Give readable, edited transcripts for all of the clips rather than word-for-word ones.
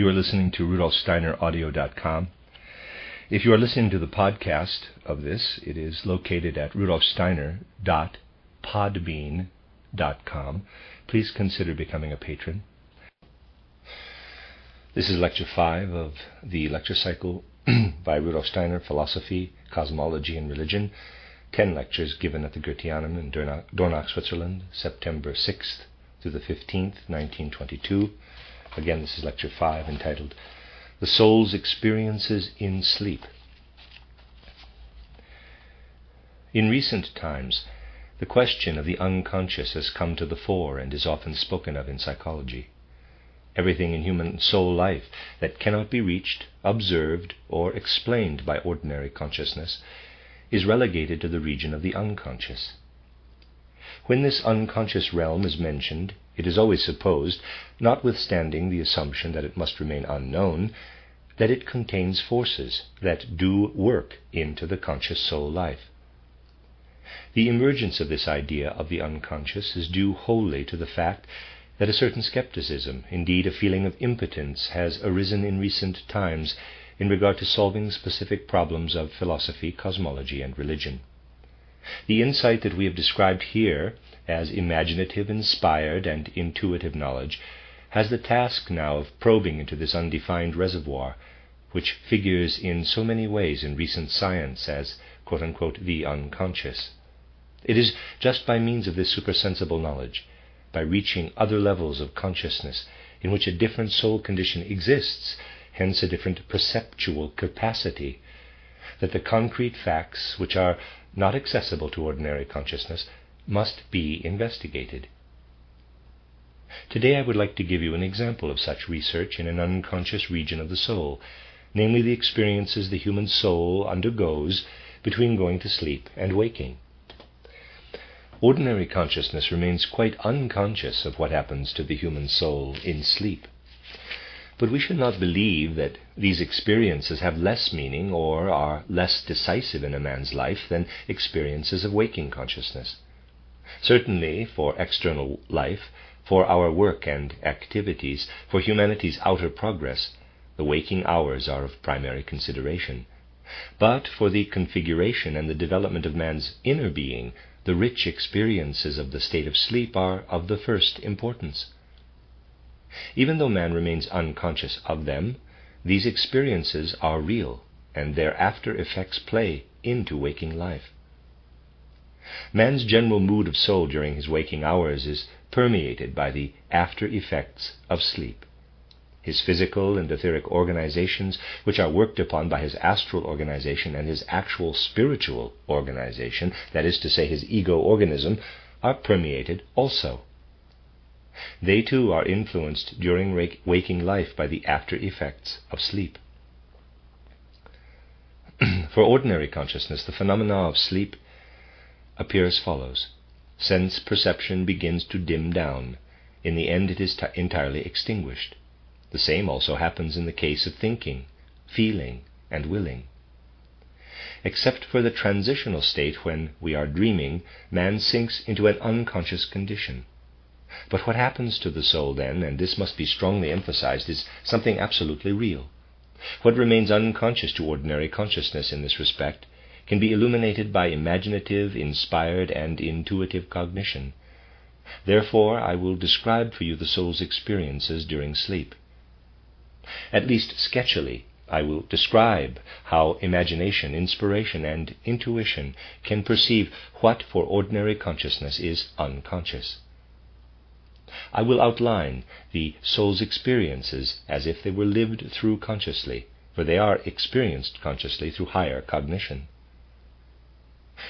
You are listening to RudolfSteinerAudio.com. If you are listening to the podcast of this, it is located at rudolfsteiner.podbean.com. Please consider becoming a patron. This is Lecture 5 of the lecture cycle by Rudolf Steiner, Philosophy, Cosmology, and Religion. 10 lectures given at the Goetheanum in Dornach, Switzerland, September 6th to the 15th, 1922. Again, this is Lecture 5, entitled The Soul's Experiences in Sleep. In recent times, the question of the unconscious has come to the fore and is often spoken of in psychology. Everything in human soul life that cannot be reached, observed, or explained by ordinary consciousness is relegated to the region of the unconscious. When this unconscious realm is mentioned, it is always supposed, notwithstanding the assumption that it must remain unknown, that it contains forces that do work into the conscious soul life. The emergence of this idea of the unconscious is due wholly to the fact that a certain skepticism, indeed a feeling of impotence, has arisen in recent times in regard to solving specific problems of philosophy, cosmology, and religion. The insight that we have described here as imaginative, inspired, and intuitive knowledge has the task now of probing into this undefined reservoir, which figures in so many ways in recent science as, quote-unquote, the unconscious. It is just by means of this supersensible knowledge, by reaching other levels of consciousness in which a different soul condition exists, hence a different perceptual capacity, that the concrete facts which are not accessible to ordinary consciousness must be investigated. Today I would like to give you an example of such research in an unconscious region of the soul, namely the experiences the human soul undergoes between going to sleep and waking. Ordinary consciousness remains quite unconscious of what happens to the human soul in sleep. But we should not believe that these experiences have less meaning or are less decisive in a man's life than experiences of waking consciousness. Certainly, for external life, for our work and activities, for humanity's outer progress, the waking hours are of primary consideration. But for the configuration and the development of man's inner being, the rich experiences of the state of sleep are of the first importance. Even though man remains unconscious of them, these experiences are real, and their after effects play into waking life. Man's general mood of soul during his waking hours is permeated by the after effects of sleep. His physical and etheric organizations, which are worked upon by his astral organization and his actual spiritual organization, that is to say his ego organism, are permeated also. They too are influenced during waking life by the after effects of sleep. For ordinary consciousness, the phenomena of sleep appear as follows. Sense perception begins to dim down. In the end it is entirely extinguished. The same also happens in the case of thinking, feeling, and willing. Except for the transitional state when we are dreaming, man sinks into an unconscious condition. But what happens to the soul then, and this must be strongly emphasized, is something absolutely real. What remains unconscious to ordinary consciousness in this respect can be illuminated by imaginative, inspired, and intuitive cognition. Therefore, I will describe for you the soul's experiences during sleep. At least sketchily, I will describe how imagination, inspiration, and intuition can perceive what for ordinary consciousness is unconscious. I will outline the soul's experiences as if they were lived through consciously, for they are experienced consciously through higher cognition.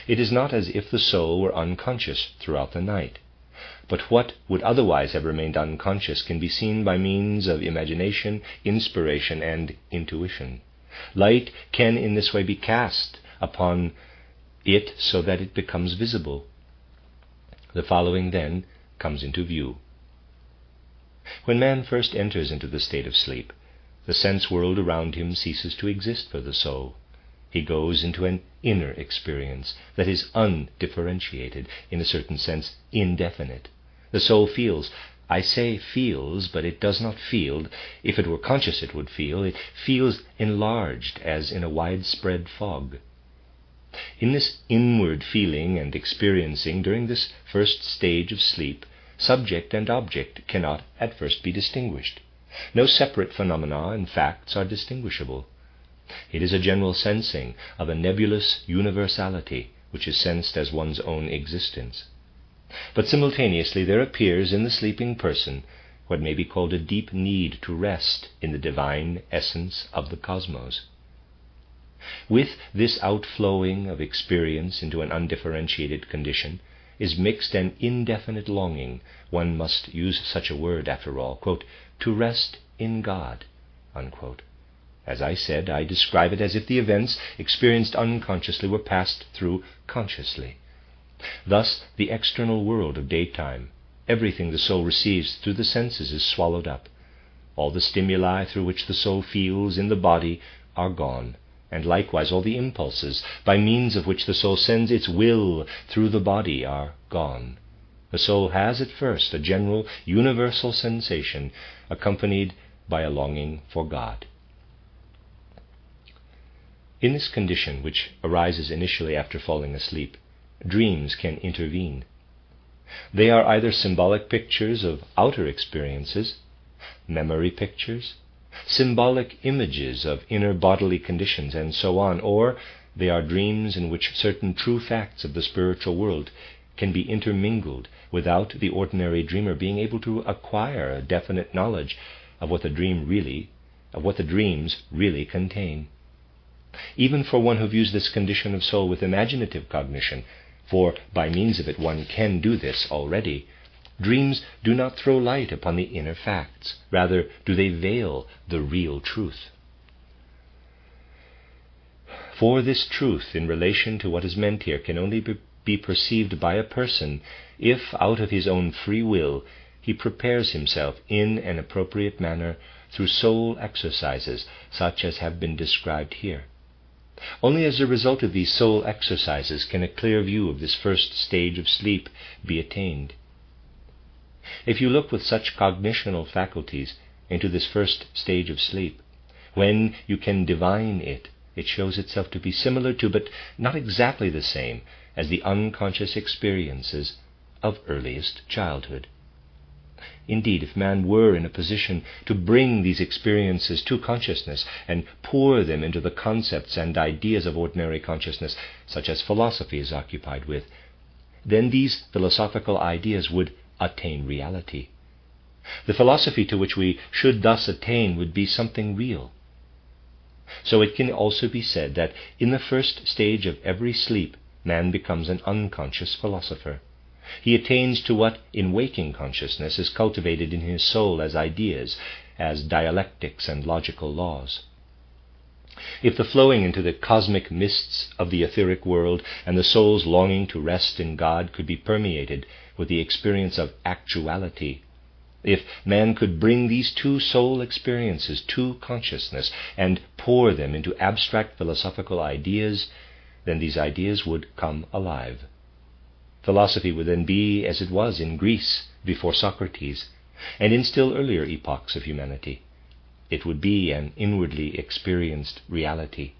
It is not as if the soul were unconscious throughout the night, but what would otherwise have remained unconscious can be seen by means of imagination, inspiration, and intuition. Light can in this way be cast upon it so that it becomes visible. The following then comes into view. When man first enters into the state of sleep, the sense world around him ceases to exist for the soul. He goes into an inner experience that is undifferentiated, in a certain sense indefinite. The soul feels, I say feels, but it does not feel. If it were conscious it would feel. It feels enlarged as in a widespread fog. In this inward feeling and experiencing during this first stage of sleep, subject and object cannot at first be distinguished. No separate phenomena and facts are distinguishable. It is a general sensing of a nebulous universality which is sensed as one's own existence. But simultaneously there appears in the sleeping person what may be called a deep need to rest in the divine essence of the cosmos. With this outflowing of experience into an undifferentiated condition is mixed an indefinite longing, one must use such a word after all, quote, to rest in God, unquote. As I said, I describe it as if the events experienced unconsciously were passed through consciously. Thus, the external world of daytime, everything the soul receives through the senses is swallowed up. All the stimuli through which the soul feels in the body are gone, and likewise all the impulses by means of which the soul sends its will through the body are gone. The soul has at first a general, universal sensation accompanied by a longing for God. In this condition, which arises initially after falling asleep, dreams can intervene. They are either symbolic pictures of outer experiences, memory pictures, symbolic images of inner bodily conditions, and so on, or they are dreams in which certain true facts of the spiritual world can be intermingled without the ordinary dreamer being able to acquire a definite knowledge of what the dreams really contain. Even for one who views this condition of soul with imaginative cognition, for by means of it one can do this already, dreams do not throw light upon the inner facts. Rather, do they veil the real truth. For this truth in relation to what is meant here can only be perceived by a person if, out of his own free will, he prepares himself in an appropriate manner through soul exercises such as have been described here. Only as a result of these soul exercises can a clear view of this first stage of sleep be attained. If you look with such cognitional faculties into this first stage of sleep, when you can divine it, it shows itself to be similar to, but not exactly the same, as the unconscious experiences of earliest childhood. Indeed, if man were in a position to bring these experiences to consciousness and pour them into the concepts and ideas of ordinary consciousness, such as philosophy is occupied with, then these philosophical ideas would attain reality. The philosophy to which we should thus attain would be something real. So it can also be said that in the first stage of every sleep, man becomes an unconscious philosopher. He attains to what in waking consciousness is cultivated in his soul as ideas, as dialectics and logical laws. If the flowing into the cosmic mists of the etheric world and the soul's longing to rest in God could be permeated with the experience of actuality, if man could bring these two soul experiences to consciousness and pour them into abstract philosophical ideas, then these ideas would come alive. Philosophy would then be as it was in Greece before Socrates, and in still earlier epochs of humanity. It would be an inwardly experienced reality.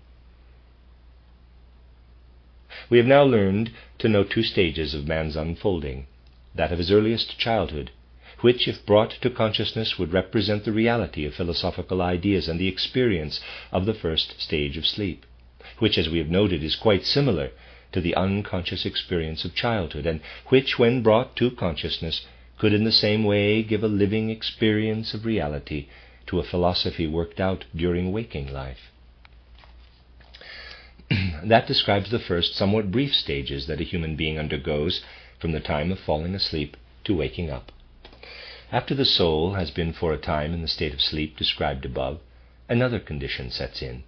We have now learned to know two stages of man's unfolding, that of his earliest childhood, which, if brought to consciousness, would represent the reality of philosophical ideas and the experience of the first stage of sleep, which, as we have noted, is quite similar to the unconscious experience of childhood, and which, when brought to consciousness, could in the same way give a living experience of reality to a philosophy worked out during waking life. That describes the first, somewhat brief stages that a human being undergoes from the time of falling asleep to waking up. After the soul has been for a time in the state of sleep described above, another condition sets in.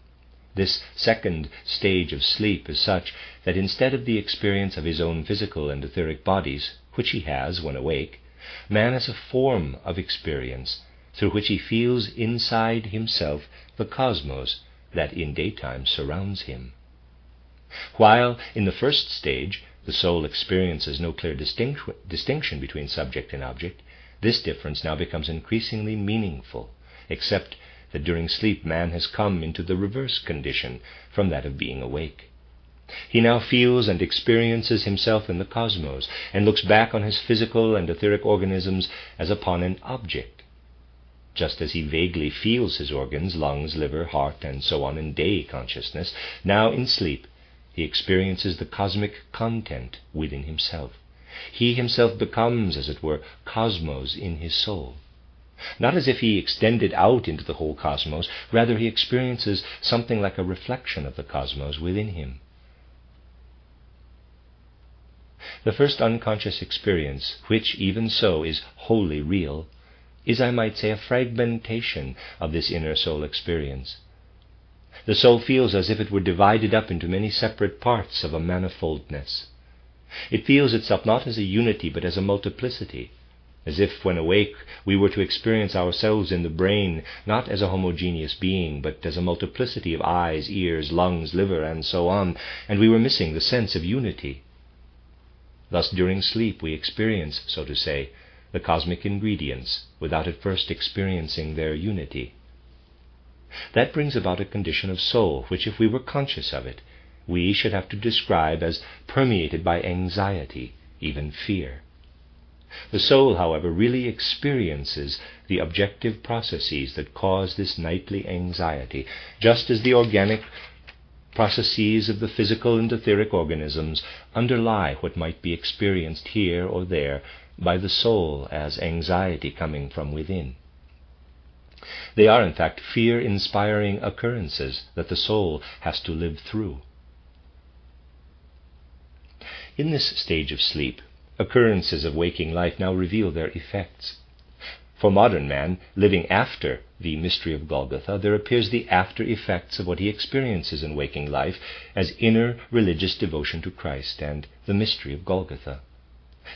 This second stage of sleep is such that instead of the experience of his own physical and etheric bodies, which he has when awake, man has a form of experience through which he feels inside himself the cosmos that in daytime surrounds him. While in the first stage the soul experiences no clear distinction between subject and object, This difference now becomes increasingly meaningful, except that during sleep man has come into the reverse condition from that of being awake. He now feels and experiences himself in the cosmos, and looks back on his physical and etheric organisms as upon an object. Just as he vaguely feels his organs, lungs, liver, heart, and so on in day consciousness, now in sleep he experiences the cosmic content within himself. He himself becomes, as it were, cosmos in his soul. Not as if he extended out into the whole cosmos, rather he experiences something like a reflection of the cosmos within him. The first unconscious experience, which even so is wholly real, is, I might say, a fragmentation of this inner soul experience. The soul feels as if it were divided up into many separate parts of a manifoldness. It feels itself not as a unity but as a multiplicity, as if when awake we were to experience ourselves in the brain not as a homogeneous being but as a multiplicity of eyes, ears, lungs, liver, and so on, and we were missing the sense of unity. Thus during sleep we experience, so to say, the cosmic ingredients without at first experiencing their unity. That brings about a condition of soul which, if we were conscious of it, we should have to describe as permeated by anxiety, even fear. The soul, however, really experiences the objective processes that cause this nightly anxiety, just as the organic processes of the physical and etheric organisms underlie what might be experienced here or there by the soul as anxiety coming from within. They are, in fact, fear-inspiring occurrences that the soul has to live through. In this stage of sleep, occurrences of waking life now reveal their effects. For modern man, living after the mystery of Golgotha, there appears the after effects of what he experiences in waking life as inner religious devotion to Christ and the mystery of Golgotha.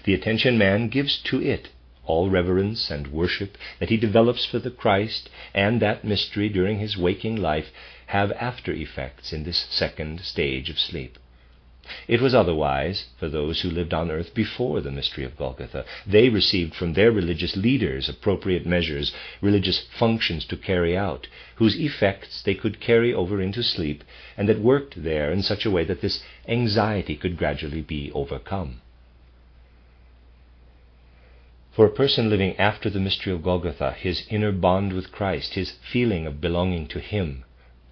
The attention man gives to it, all reverence and worship that he develops for the Christ and that mystery during his waking life, have after effects in this second stage of sleep. It was otherwise for those who lived on earth before the mystery of Golgotha. They received from their religious leaders appropriate measures, religious functions to carry out, whose effects they could carry over into sleep, and that worked there in such a way that this anxiety could gradually be overcome. For a person living after the mystery of Golgotha, his inner bond with Christ, his feeling of belonging to Him,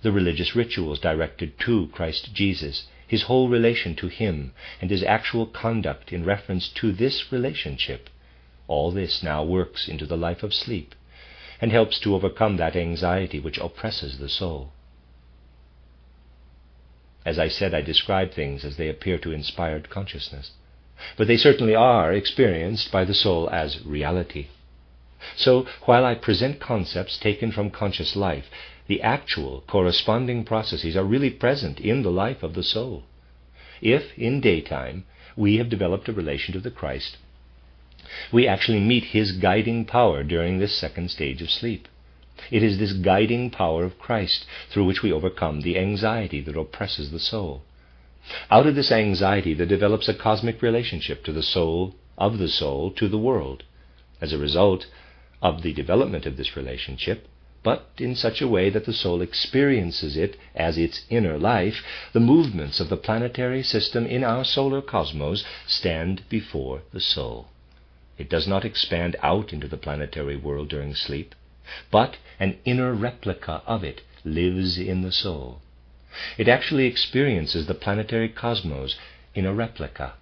the religious rituals directed to Christ Jesus, his whole relation to Him, and his actual conduct in reference to this relationship, all this now works into the life of sleep and helps to overcome that anxiety which oppresses the soul. As I said, I describe things as they appear to inspired consciousness, but they certainly are experienced by the soul as reality. So, while I present concepts taken from conscious life, the actual corresponding processes are really present in the life of the soul. If, in daytime, we have developed a relation to the Christ, we actually meet His guiding power during this second stage of sleep. It is this guiding power of Christ through which we overcome the anxiety that oppresses the soul. Out of this anxiety there develops a cosmic relationship to the soul, of the soul to the world. As a result of the development of this relationship, but in such a way that the soul experiences it as its inner life, the movements of the planetary system in our solar cosmos stand before the soul. It does not expand out into the planetary world during sleep, but an inner replica of it lives in the soul. It actually experiences the planetary cosmos in a replica.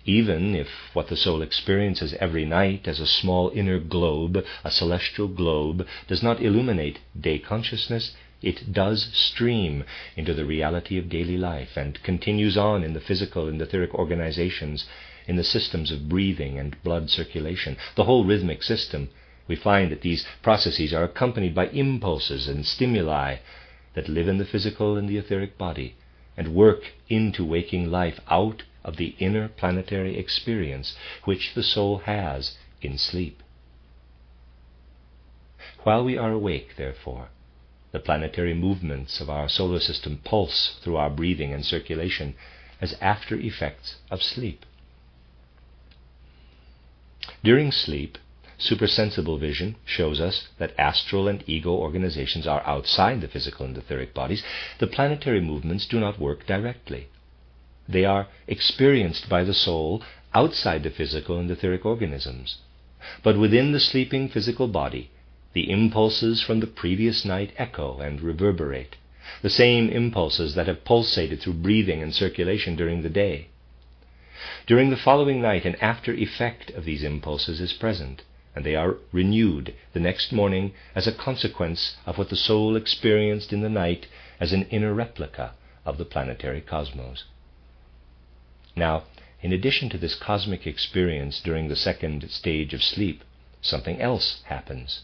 Even if what the soul experiences every night as a small inner globe, a celestial globe, does not illuminate day consciousness, it does stream into the reality of daily life and continues on in the physical and etheric organizations, in the systems of breathing and blood circulation, the whole rhythmic system. We find that these processes are accompanied by impulses and stimuli that live in the physical and the etheric body and work into waking life out of the inner planetary experience which the soul has in sleep. While we are awake, therefore, the planetary movements of our solar system pulse through our breathing and circulation as after effects of sleep. During sleep, supersensible vision shows us that astral and ego organizations are outside the physical and etheric bodies, the planetary movements do not work directly. They are experienced by the soul outside the physical and etheric organisms. But within the sleeping physical body, the impulses from the previous night echo and reverberate, the same impulses that have pulsated through breathing and circulation during the day. During the following night, an after effect of these impulses is present, and they are renewed the next morning as a consequence of what the soul experienced in the night as an inner replica of the planetary cosmos. Now, in addition to this cosmic experience during the second stage of sleep, something else happens.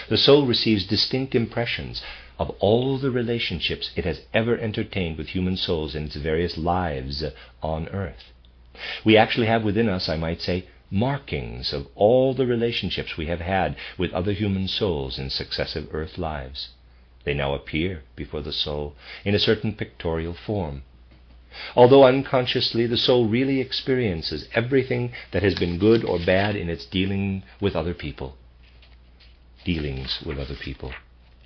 The soul receives distinct impressions of all the relationships it has ever entertained with human souls in its various lives on earth. We actually have within us, I might say, markings of all the relationships we have had with other human souls in successive earth lives. They now appear before the soul in a certain pictorial form. Although unconsciously the soul really experiences everything that has been good or bad in its dealings with other people.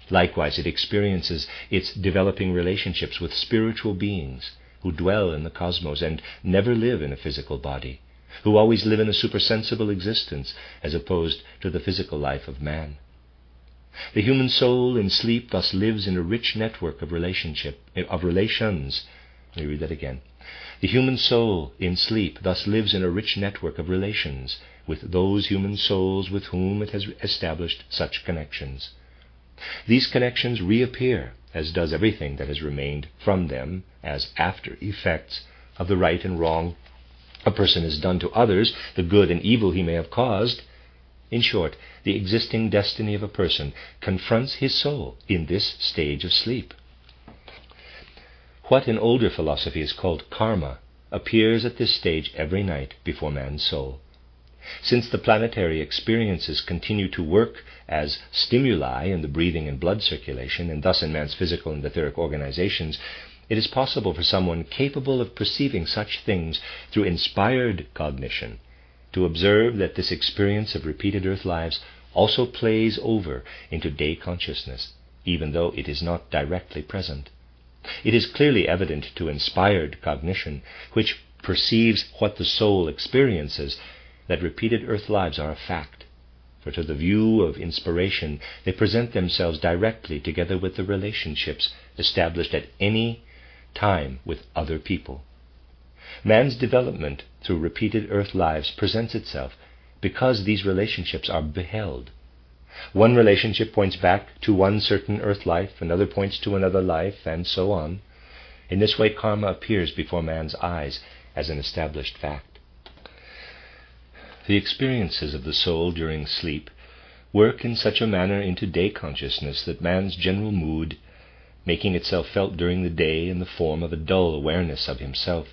Likewise, it experiences its developing relationships with spiritual beings who dwell in the cosmos and never live in a physical body, who always live in a supersensible existence as opposed to the physical life of man. The human soul in sleep thus lives in a rich network of relations. Let me read that again. The human soul in sleep thus lives in a rich network of relations with those human souls with whom it has established such connections. These connections reappear, as does everything that has remained from them, as after effects of the right and wrong a person has done to others, the good and evil he may have caused. In short, the existing destiny of a person confronts his soul in this stage of sleep. What in older philosophy is called karma appears at this stage every night before man's soul. Since the planetary experiences continue to work as stimuli in the breathing and blood circulation, and thus in man's physical and etheric organizations, it is possible for someone capable of perceiving such things through inspired cognition to observe that this experience of repeated earth lives also plays over into day consciousness, even though it is not directly present. It is clearly evident to inspired cognition, which perceives what the soul experiences, that repeated earth lives are a fact, for to the view of inspiration they present themselves directly together with the relationships established at any time with other people. Man's development through repeated earth lives presents itself because these relationships are beheld. One relationship points back to one certain earth life, another points to another life, and so on. In this way, karma appears before man's eyes as an established fact. The experiences of the soul during sleep work in such a manner into day consciousness that man's general mood, making itself felt during the day in the form of a dull awareness of himself,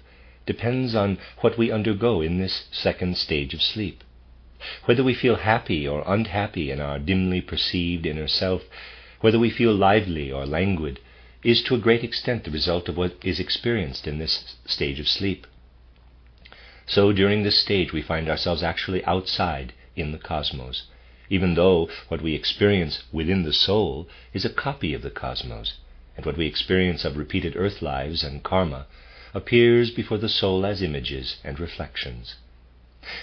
depends on what we undergo in this second stage of sleep. Whether we feel happy or unhappy in our dimly perceived inner self, whether we feel lively or languid, is to a great extent the result of what is experienced in this stage of sleep. So during this stage we find ourselves actually outside in the cosmos, even though what we experience within the soul is a copy of the cosmos, and what we experience of repeated earth lives and karma appears before the soul as images and reflections.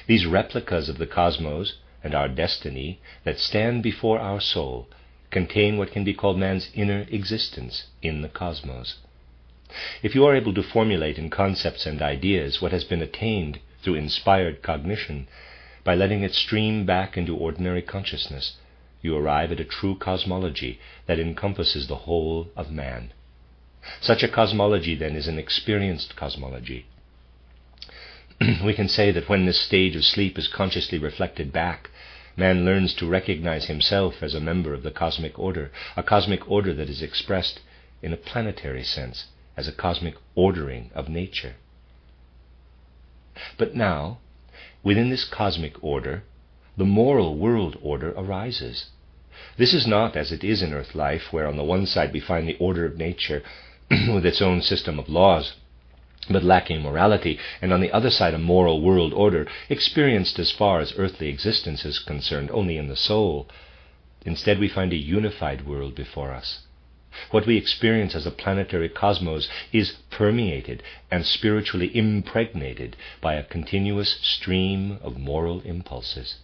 These replicas of the cosmos and our destiny that stand before our soul contain what can be called man's inner existence in the cosmos. If you are able to formulate in concepts and ideas what has been attained through inspired cognition, by letting it stream back into ordinary consciousness, you arrive at a true cosmology that encompasses the whole of man. Such a cosmology, then, is an experienced cosmology. We can say that when this stage of sleep is consciously reflected back, man learns to recognize himself as a member of the cosmic order, a cosmic order that is expressed in a planetary sense as a cosmic ordering of nature. But now, within this cosmic order, the moral world order arises. This is not as it is in earth life, where on the one side we find the order of nature with its own system of laws, but lacking morality, and on the other side a moral world order, experienced as far as earthly existence is concerned only in the soul. Instead, we find a unified world before us. What we experience as a planetary cosmos is permeated and spiritually impregnated by a continuous stream of moral impulses.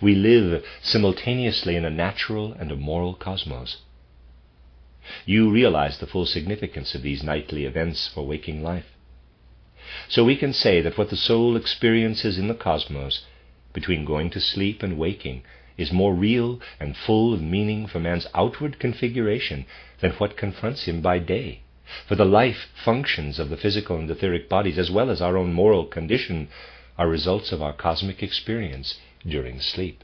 We live simultaneously in a natural and a moral cosmos. You realize the full significance of these nightly events for waking life. So we can say that what the soul experiences in the cosmos, between going to sleep and waking, is more real and full of meaning for man's outward configuration than what confronts him by day. For the life functions of the physical and etheric bodies, as well as our own moral condition, are results of our cosmic experience during sleep.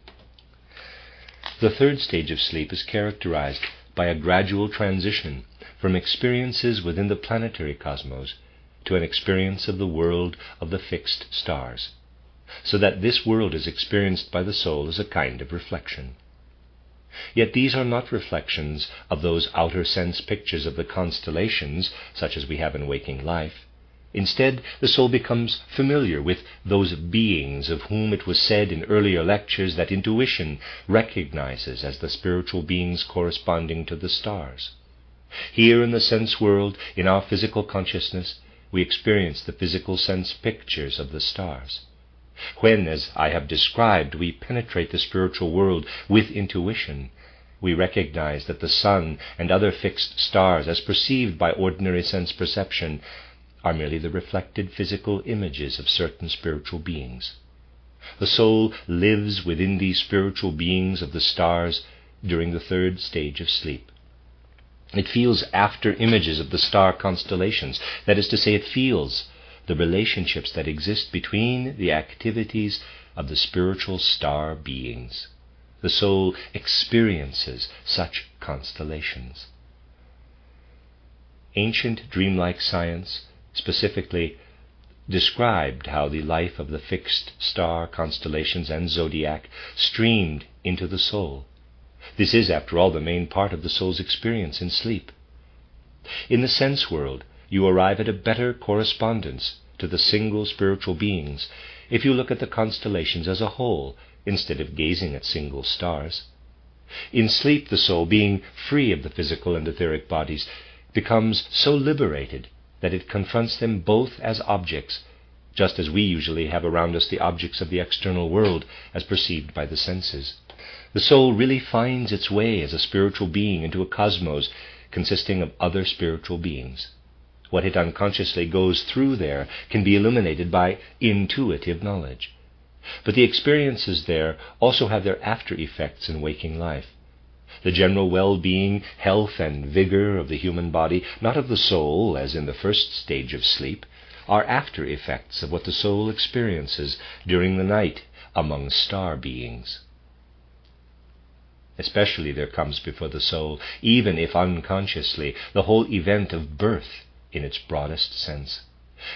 The third stage of sleep is characterized by a gradual transition from experiences within the planetary cosmos to an experience of the world of the fixed stars, so that this world is experienced by the soul as a kind of reflection. Yet these are not reflections of those outer sense pictures of the constellations, such as we have in waking life. Instead, the soul becomes familiar with those beings of whom it was said in earlier lectures that intuition recognizes as the spiritual beings corresponding to the stars. Here in the sense world, in our physical consciousness, we experience the physical sense pictures of the stars. When, as I have described, we penetrate the spiritual world with intuition, we recognize that the sun and other fixed stars, as perceived by ordinary sense perception, are merely the reflected physical images of certain spiritual beings. The soul lives within these spiritual beings of the stars during the third stage of sleep. It feels after images of the star constellations. That is to say, it feels the relationships that exist between the activities of the spiritual star beings. The soul experiences such constellations. Ancient dreamlike science specifically described how the life of the fixed star constellations and zodiac streamed into the soul. This is, after all, the main part of the soul's experience in sleep. In the sense world, you arrive at a better correspondence to the single spiritual beings if you look at the constellations as a whole, instead of gazing at single stars. In sleep, the soul, being free of the physical and etheric bodies, becomes so liberated that it confronts them both as objects, just as we usually have around us the objects of the external world as perceived by the senses. The soul really finds its way as a spiritual being into a cosmos consisting of other spiritual beings. What it unconsciously goes through there can be illuminated by intuitive knowledge. But the experiences there also have their after effects in waking life. The general well-being, health, and vigor of the human body, not of the soul as in the first stage of sleep, are after effects of what the soul experiences during the night among star beings. Especially there comes before the soul, even if unconsciously, the whole event of birth in its broadest sense.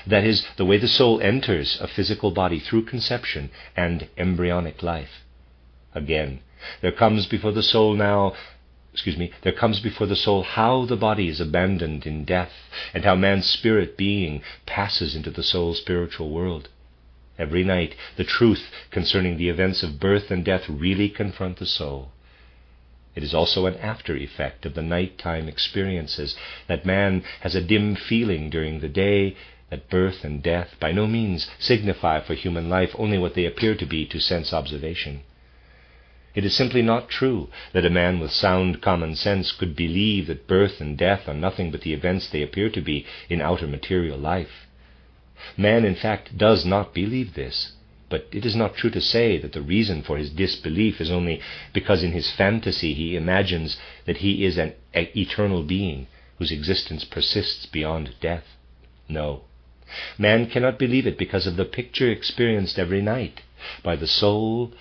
That is, the way the soul enters a physical body through conception and embryonic life. Again, there comes before the soul how the body is abandoned in death, and how man's spirit being passes into the soul's spiritual world. Every night, the truth concerning the events of birth and death really confront the soul. It is also an after effect of the nighttime experiences that man has a dim feeling during the day that birth and death by no means signify for human life only what they appear to be to sense observation. It is simply not true that a man with sound common sense could believe that birth and death are nothing but the events they appear to be in outer material life. Man, in fact, does not believe this. But it is not true to say that the reason for his disbelief is only because in his fantasy he imagines that he is an eternal being whose existence persists beyond death. No, man cannot believe it because of the picture experienced every night by the soul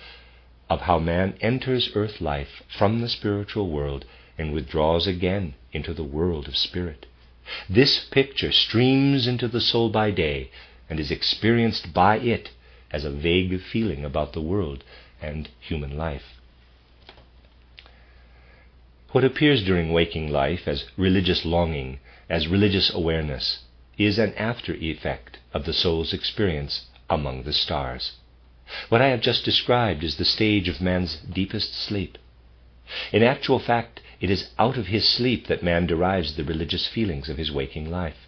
of how man enters earth life from the spiritual world and withdraws again into the world of spirit. This picture streams into the soul by day and is experienced by it as a vague feeling about the world and human life. What appears during waking life as religious longing, as religious awareness, is an after-effect of the soul's experience among the stars. What I have just described is the stage of man's deepest sleep. In actual fact, it is out of his sleep that man derives the religious feelings of his waking life.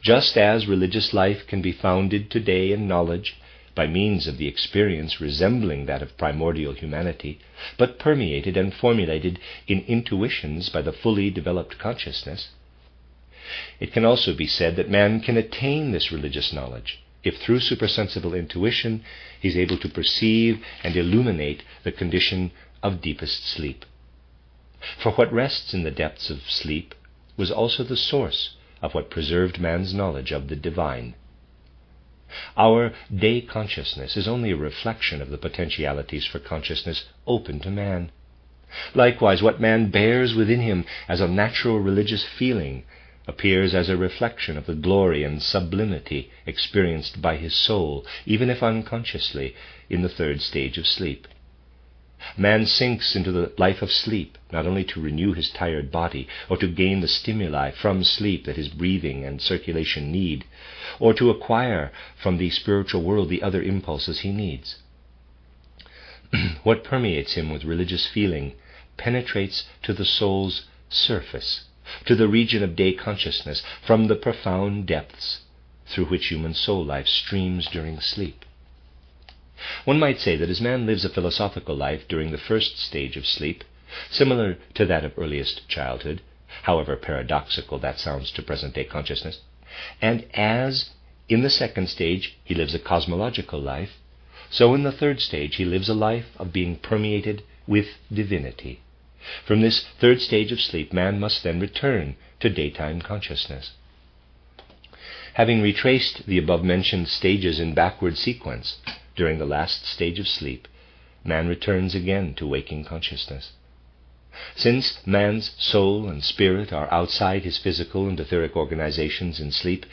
Just as religious life can be founded today in knowledge by means of the experience resembling that of primordial humanity, but permeated and formulated in intuitions by the fully developed consciousness, it can also be said that man can attain this religious knowledge if through supersensible intuition he is able to perceive and illuminate the condition of deepest sleep. For what rests in the depths of sleep was also the source of what preserved man's knowledge of the divine. Our day consciousness is only a reflection of the potentialities for consciousness open to man. Likewise, what man bears within him as a natural religious feeling appears as a reflection of the glory and sublimity experienced by his soul, even if unconsciously, in the third stage of sleep. Man sinks into the life of sleep, not only to renew his tired body, or to gain the stimuli from sleep that his breathing and circulation need, or to acquire from the spiritual world the other impulses he needs. What permeates him with religious feeling penetrates to the soul's surface, to the region of day consciousness, from the profound depths through which human soul life streams during sleep. One might say that as man lives a philosophical life during the first stage of sleep, similar to that of earliest childhood, however paradoxical that sounds to present-day consciousness, and as in the second stage he lives a cosmological life, so in the third stage he lives a life of being permeated with divinity. From this third stage of sleep, man must then return to daytime consciousness. Having retraced the above-mentioned stages in backward sequence, during the last stage of sleep, man returns again to waking consciousness. Since man's soul and spirit are outside his physical and etheric organizations in sleep,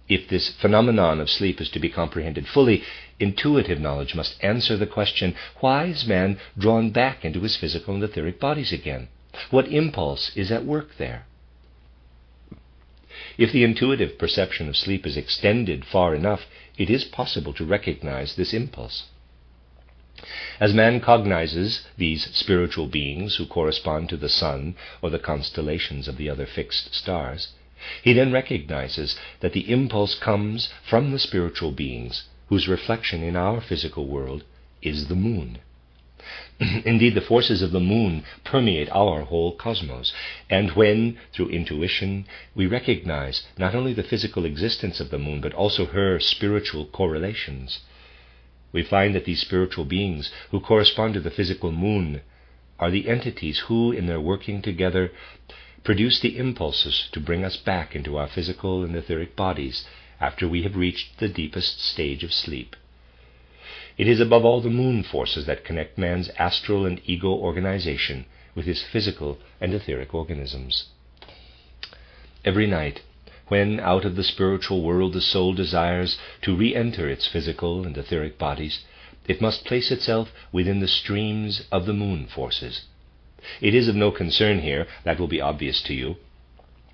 if this phenomenon of sleep is to be comprehended fully, intuitive knowledge must answer the question, why is man drawn back into his physical and etheric bodies again? What impulse is at work there? If the intuitive perception of sleep is extended far enough, it is possible to recognize this impulse. As man cognizes these spiritual beings who correspond to the sun or the constellations of the other fixed stars, he then recognizes that the impulse comes from the spiritual beings whose reflection in our physical world is the moon. Indeed, the forces of the moon permeate our whole cosmos, and when, through intuition, we recognize not only the physical existence of the moon, but also her spiritual correlations, we find that these spiritual beings who correspond to the physical moon are the entities who, in their working together, produce the impulses to bring us back into our physical and etheric bodies after we have reached the deepest stage of sleep. It is above all the moon forces that connect man's astral and ego organization with his physical and etheric organisms. Every night, when out of the spiritual world the soul desires to re-enter its physical and etheric bodies, it must place itself within the streams of the moon forces. It is of no concern here, that will be obvious to you,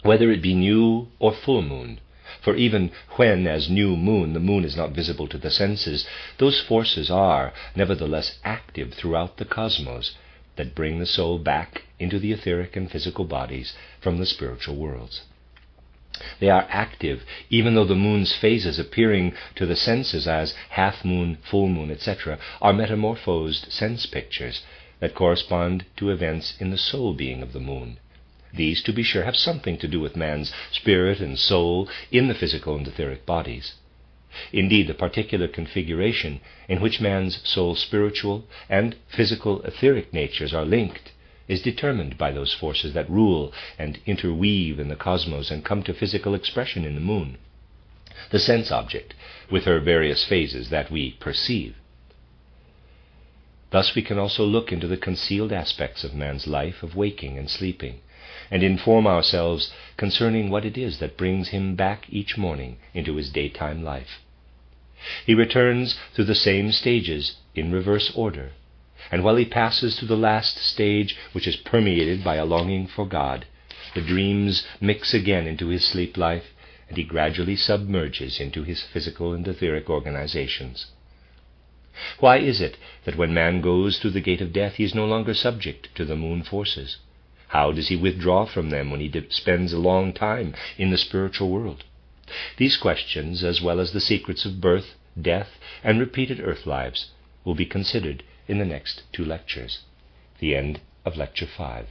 whether it be new or full moon. For even when, as new moon, the moon is not visible to the senses, those forces are nevertheless active throughout the cosmos that bring the soul back into the etheric and physical bodies from the spiritual worlds. They are active even though the moon's phases appearing to the senses as half moon, full moon, etc., are metamorphosed sense pictures that correspond to events in the soul being of the moon. These, to be sure, have something to do with man's spirit and soul in the physical and etheric bodies. Indeed, the particular configuration in which man's soul spiritual and physical etheric natures are linked is determined by those forces that rule and interweave in the cosmos and come to physical expression in the moon, the sense object, with her various phases that we perceive. Thus we can also look into the concealed aspects of man's life of waking and sleeping, and inform ourselves concerning what it is that brings him back each morning into his daytime life. He returns through the same stages in reverse order, and while he passes through the last stage, which is permeated by a longing for God, the dreams mix again into his sleep life, and he gradually submerges into his physical and etheric organizations. Why is it that when man goes through the gate of death he is no longer subject to the moon forces? How does he withdraw from them when he spends a long time in the spiritual world? These questions, as well as the secrets of birth, death, and repeated earth lives, will be considered in the next 2 lectures. The end of Lecture 5.